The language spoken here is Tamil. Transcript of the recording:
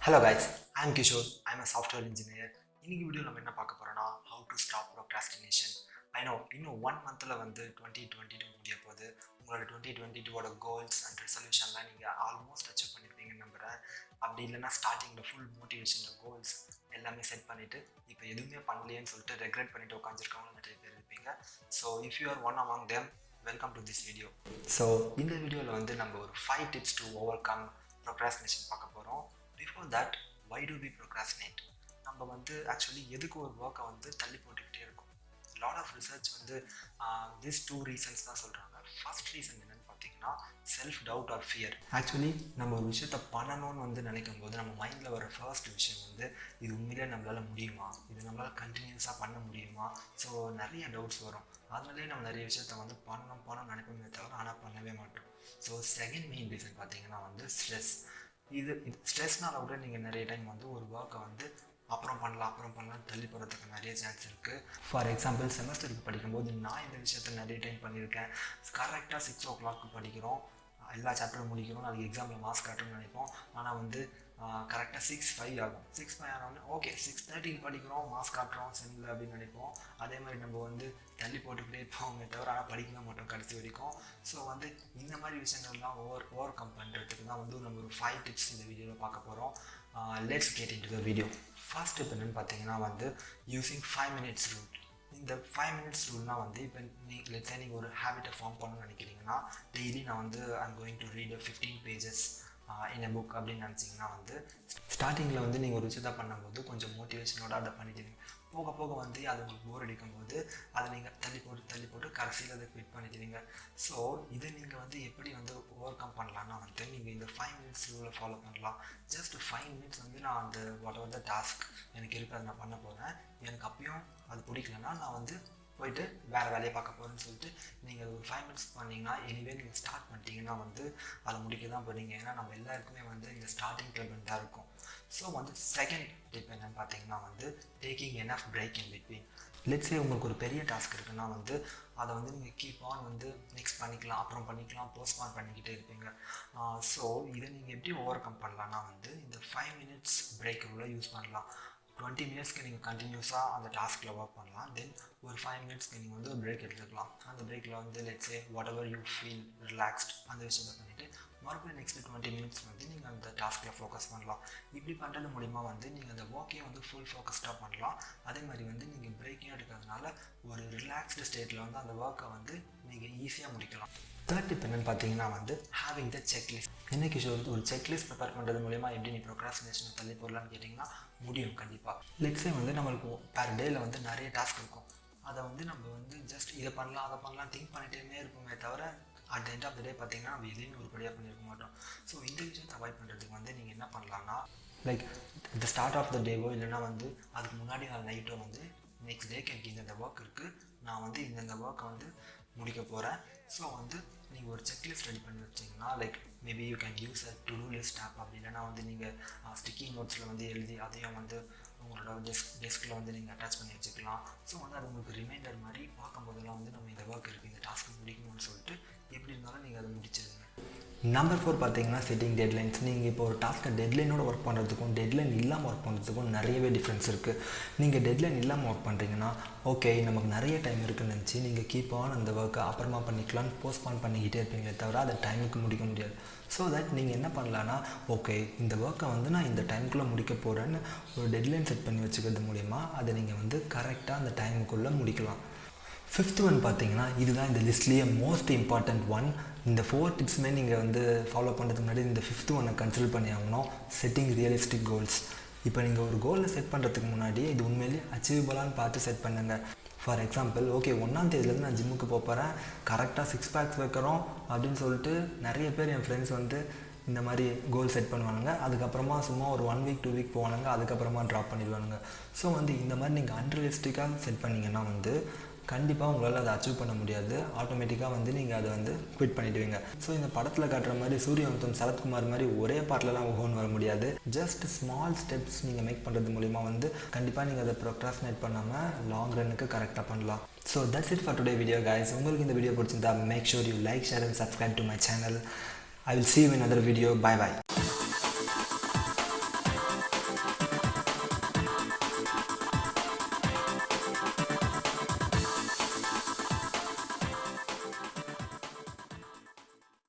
Hello guys, I'm Kishore. I'm a software engineer. இன்னைக்கு வீடியோ நம்ம என்ன பார்க்க போறோம்னா how to stop procrastination. I know இன்னும் 1 monthல வந்து 2022 முடிய போகுது. உங்களோட 2022 ஓட கோல்ஸ் அண்ட் ரெசல்யூஷன்லாம் நீங்க ஆல்மோஸ்ட் அச்சீவ் பண்ணிருப்பீங்கன்னு நம்புறேன். அப்படி இல்லைன்னா ஸ்டார்டிங்ல ஃபுல் மோட்டிவேஷன் கோல்ஸ் எல்லாமே செட் பண்ணிட்டு இப்போ எதுவுமே பண்ணலையேன்னு சொல்லிட்டு ரெக்ரெட் பண்ணிட்டு உட்காந்துருக்கவங்க நிறைய பேர் இருப்பீங்க. So if you are one among them, welcome to this video. So இந்த வீடியோவில் வந்து நம்ம ஒரு 5 tips to overcome procrastination பார்க்க போகிறோம். Before that, why do we procrastinate? நம்ம வந்து ஆக்சுவலி எதுக்கு ஒரு ஒர்க்கை வந்து தள்ளி போட்டுக்கிட்டே இருக்கும். லாட் ஆஃப் ரிசர்ச் வந்து திஸ் 2 ரீசன்ஸ் தான் சொல்கிறாங்க. ஃபர்ஸ்ட் ரீசன் என்னென்னு பார்த்தீங்கன்னா self doubt or fear. Actually நம்ம ஒரு விஷயத்த பண்ணணும்னு வந்து நினைக்கும் போது நம்ம மைண்டில் வர ஃபர்ஸ்ட் விஷயம் வந்து இது உண்மையிலே நம்மளால் முடியுமா, இது நம்மளால் கண்டினியூஸாக பண்ண முடியுமா, ஸோ நிறைய டவுட்ஸ் வரும். அதனாலே நம்ம நிறைய விஷயத்த வந்து பண்ணணும்னு நினைப்போமே தவிர ஆனால் பண்ணவே மாட்டோம். ஸோ செகண்ட் மெயின் ரீசன் பார்த்தீங்கன்னா வந்து ஸ்ட்ரெஸ். இது ஸ்ட்ரெஸ்னால கூட நீங்கள் நிறைய டைம் வந்து ஒரு ஒர்க்கை வந்து அப்புறம் பண்ணலாம் தள்ளி போகிறதுக்கு நிறைய சான்ஸ் இருக்குது. ஃபார் எக்ஸாம்பிள் செமஸ்டருக்கு படிக்கும்போது நான் இந்த விஷயத்த நிறைய டைம் பண்ணியிருக்கேன். கரெக்டாக 6 o'clock படிக்கிறோம், எல்லா சாப்டரும் முடிக்கிறோம், அதுக்கு எக்ஸாமில் மார்க்ஸ் காட்டுறோம்னு நினைப்போம். ஆனால் வந்து கரெக்டாக 6:05 ஆகும். 6:05 ஆனோடனே ஓகே 6:30 படிக்கிறோம், மார்க்ஸ் காட்டுறோம் செம்மில் அப்படின்னு நினைப்போம். அதே மாதிரி நம்ம வந்து தள்ளி போட்டுக்கிட்டே இருப்போமே தவிர ஆனால் படிக்கவே மாட்டோம் கடைசி வரைக்கும். ஸோ வந்து இந்த மாதிரி விஷயங்கள்லாம் ஓவர் கம் பண்ணுறதுக்கு தான் வந்து நம்ம ஒரு 5 tips இந்த வீடியோவில் பார்க்க போகிறோம். Let's get into the video. First tip என்னென்னு பார்த்தீங்கன்னா வந்து யூஸிங் 5 minutes ரூல். இந்த 5 minutes ரூல்னால் வந்து இப்போ நீங்கள் ஒரு ஹேபிட்டை ஃபார்ம் பண்ணணும்னு நினைக்கிறீங்கன்னா டெய்லி நான் வந்து I'm going to read 15 pages in a book அப்படின்னு நினச்சிங்கன்னா வந்து ஸ்டார்டிங்கில் வந்து நீங்கள் ஒரு விஷயத்தை பண்ணும்போது கொஞ்சம் மோட்டிவேஷனோட அதை பண்ணிடுவீங்க. போக போக வந்து அது உங்களுக்கு போர் அடிக்கும் போது அதை நீங்கள் தள்ளி போட்டு கடைசியில் அதை குவிட் பண்ணிடுவீங்க. ஸோ இதை நீங்கள் வந்து எப்படி வந்து ஓவர் கம் பண்ணலான்னா வந்து நீங்கள் இந்த 5 minutes ரூலை ஃபாலோ பண்ணலாம். ஜஸ்ட் 5 minutes வந்து நான் அந்த வாட் எவர் த டாஸ்க் எனக்கு இருக்குது அதை நான் பண்ண போகிறேன். எனக்கு அப்பயும் அது பிடிக்கலன்னா நான் வந்து போயிட்டு வேறு வேலையை பார்க்க போகிறேன்னு சொல்லிட்டு நீங்கள் ஒரு 5 minutes பண்ணிங்கன்னா எனிவே நீங்கள் ஸ்டார்ட் பண்ணிட்டீங்கன்னா வந்து அதை முடிக்க தான் போகிறீங்க. ஏன்னா நம்ம எல்லாருக்குமே வந்து இந்த ஸ்டார்டிங் ட்ரபிள் தான் இருக்கும். ஸோ வந்து செகண்ட் டிப் என்னென்னு பார்த்தீங்கன்னா வந்து taking enough break in between. Let's say உங்களுக்கு ஒரு பெரிய டாஸ்க் இருக்குன்னா வந்து அதை வந்து நீங்கள் கீப் ஆன் வந்து நெக்ஸ்ட் பண்ணிக்கலாம், அப்புறம் பண்ணிக்கலாம், போஸ்ட்பான் பண்ணிக்கிட்டே இருப்பீங்க. ஸோ இதை நீங்கள் எப்படி ஓவர் கம் பண்ணலான்னா வந்து இந்த 5 minutes பிரேக் ரூலை யூஸ் பண்ணலாம். 20 minutesக்கு நீங்கள் கண்டினியூஸாக அந்த டாஸ்கில் ஒர்க் பண்ணலாம். தென் ஒரு 5 minutesக்கு நீங்கள் வந்து ஒரு பிரேக் எடுத்துக்கலாம். அந்த பிரேக்கில் வந்து let's say what ever you feel relaxed அந்த விஷயத்தை பண்ணிவிட்டு மறுபடியும் நெக்ஸ்ட் 20 minutes வந்து நீங்கள் அந்த டாஸ்கில் ஃபோக்கஸ் பண்ணலாம். இப்படி பண்ணுறது மூலிமா வந்து நீங்கள் அந்த ஒர்க்கையும் வந்து ஃபுல் ஃபோக்கஸ்டாக பண்ணலாம். அதே மாதிரி வந்து நீங்கள் பிரேக்கையும் எடுக்கிறதுனால ஒரு ரிலாக்ஸ்டு ஸ்டேட்டில் வந்து அந்த ஒர்க்கை வந்து நீங்கள் ஈஸியாக முடிக்கலாம். தேர்ட் டிப் என்னென்னு பார்த்தீங்கன்னா வந்து ஹேவிங் த செக்லிஸ்ட். என்ன கிஷோர், ஒரு செக்லிஸ்ட் ப்ரிப்பேர் பண்ணுறது மூலிமா எப்படி நீ ப்ரோக்ராஸ்டினேஷனை தள்ளி போடலான்னு கேட்டிங்கன்னா முடியும் கண்டிப்பாக. லெட்ஸே வந்து நம்மளுக்கு பெர் டேயில் வந்து நிறைய டாஸ்க் இருக்கும். அதை வந்து நம்ம வந்து ஜஸ்ட் இதை பண்ணலாம் அதை பண்ணலாம் திங்க் பண்ணிகிட்டே இருப்போமே தவிர at the end of the day பார்த்தீங்கன்னா நம்ம எதையுமே உருப்படியாக பண்ணியிருக்க மாட்டோம். ஸோ இந்த விஷயத்தை அவாய்ட் பண்ணுறதுக்கு வந்து நீங்கள் என்ன பண்ணலான்னா லைக் இந்த ஸ்டார்ட் ஆஃப் த டேவோ இல்லைனா வந்து அதுக்கு முன்னாடி நாள் நைட்டோ வந்து நெக்ஸ்ட் டேக்கு எனக்கு இந்த ஒர்க் இருக்குது, நான் வந்து இந்த ஒர்க்கை வந்து முடிக்க போகிறேன். ஸோ வந்து நீங்கள் ஒரு செக்லிஸ்ட் ரெடி பண்ணி வச்சிங்கன்னா like maybe you can use a to do list app. அப்படி இல்லைனா வந்து நீங்கள் ஸ்டிக்கி நோட்ஸில் வந்து எழுதி அதையும் வந்து உங்களோட டெஸ்கில் வந்து நீங்கள் அட்டாச் பண்ணி வச்சுக்கலாம். ஸோ வந்து அது உங்களுக்கு ரிமைண்டர் மாதிரி பார்க்கும்போதெல்லாம் வந்து நம்ம இந்த ஒர்க் இருக்குது, இந்த டாஸ்க்கு முடிக்கணும்னு சொல்லிட்டு எப்படி இருந்தாலும் நீங்கள் அதை முடிச்சிடுங்க. நம்பர் 4 பார்த்தீங்கன்னா செட்டிங் டெட்லைன்ஸ். நீங்கள் இப்போ ஒரு டாஸ்க்கை டெட்லைனோட ஒர்க் பண்ணுறதுக்கும் டெட்லைன் இல்லாமல் ஒர்க் பண்ணுறதுக்கும் நிறையவே டிஃப்ரென்ஸ் இருக்குது. நீங்கள் டெட்லைன் இல்லாமல் ஒர்க் பண்ணுறீங்கன்னா ஓகே நமக்கு நிறைய டைம் இருக்குன்னு நினச்சி நீங்கள் கீப் ஆன் அந்த ஒர்க்கை அப்புறமா பண்ணிக்கலாம்னு போஸ்ட்பான் பண்ணிக்கிட்டே இருப்பீங்களே தவிர அதை டைமுக்கு முடிக்க முடியாது. ஸோ தட் நீங்கள் என்ன பண்ணலான்னா ஓகே இந்த ஒர்க்கை வந்து நான் இந்த டைமுக்குள்ளே முடிக்க போகிறேன்னு ஒரு டெட்லைன் செட் பண்ணி வச்சுக்கிறது மூலிமா அதை நீங்கள் வந்து கரெக்டாக அந்த டைமுக்குள்ளே முடிக்கலாம். 5th ஒன் பார்த்தீங்கன்னா இதுதான் இந்த லிஸ்ட்லேயே மோஸ்ட் இம்பார்ட்டண்ட் ஒன். இந்த 4 டிப்ஸுமே நீங்கள் வந்து ஃபாலோ பண்ணுறதுக்கு முன்னாடி இந்த 5th ஒன்னை கன்சிடர் பண்ணி ஆகணும். Setting realistic goals. இப்போ நீங்கள் ஒரு கோலில் செட் பண்ணுறதுக்கு முன்னாடி இது உண்மையிலேயே அச்சீவபிளான்னு பார்த்து செட் பண்ணுங்கள். ஃபார் எக்ஸாம்பிள் ஓகே 1ஆம் தேதியிலேருந்து நான் ஜிம்முக்கு போகிறேன், கரெக்டாக 6 packs வைக்கிறோம் அப்படின்னு சொல்லிட்டு நிறைய பேர் என் ஃப்ரெண்ட்ஸ் வந்து இந்த மாதிரி கோல் செட் பண்ணுவானுங்க. அதுக்கப்புறமா சும்மா ஒரு 1 week 2 week போவானுங்க, அதுக்கப்புறமா ட்ராப் பண்ணிடுவானுங்க. ஸோ வந்து இந்த மாதிரி நீங்கள் அன்ரியலிஸ்டிக்காக செட் பண்ணிங்கன்னா வந்து கண்டிப்பாக உங்களால் அதை அச்சீவ் பண்ண முடியாது. ஆட்டோமேட்டிக்காக வந்து நீங்கள் அதை வந்து குவிட் பண்ணிவிடுவீங்க. ஸோ இந்த படத்தில் காட்டுற மாதிரி சூரியவம்சம் சரத்குமார் மாதிரி ஒரே பாட்டிலலாம் ஓஹோன்னு வர முடியாது. ஜஸ்ட் ஸ்மால் ஸ்டெப்ஸ் நீங்கள் மேக் பண்ணுறது மூலிமா வந்து கண்டிப்பாக நீங்கள் அதை ப்ரோக்ராஸ்டினேட் பண்ணாமல் லாங் ரன்னுக்கு கரெக்டாக பண்ணலாம். So that's it for today video guys. உங்களுக்கு இந்த வீடியோ பிடிச்சிருந்தா make sure you like, share and subscribe to my channel. I will see you in another video. Bye bye.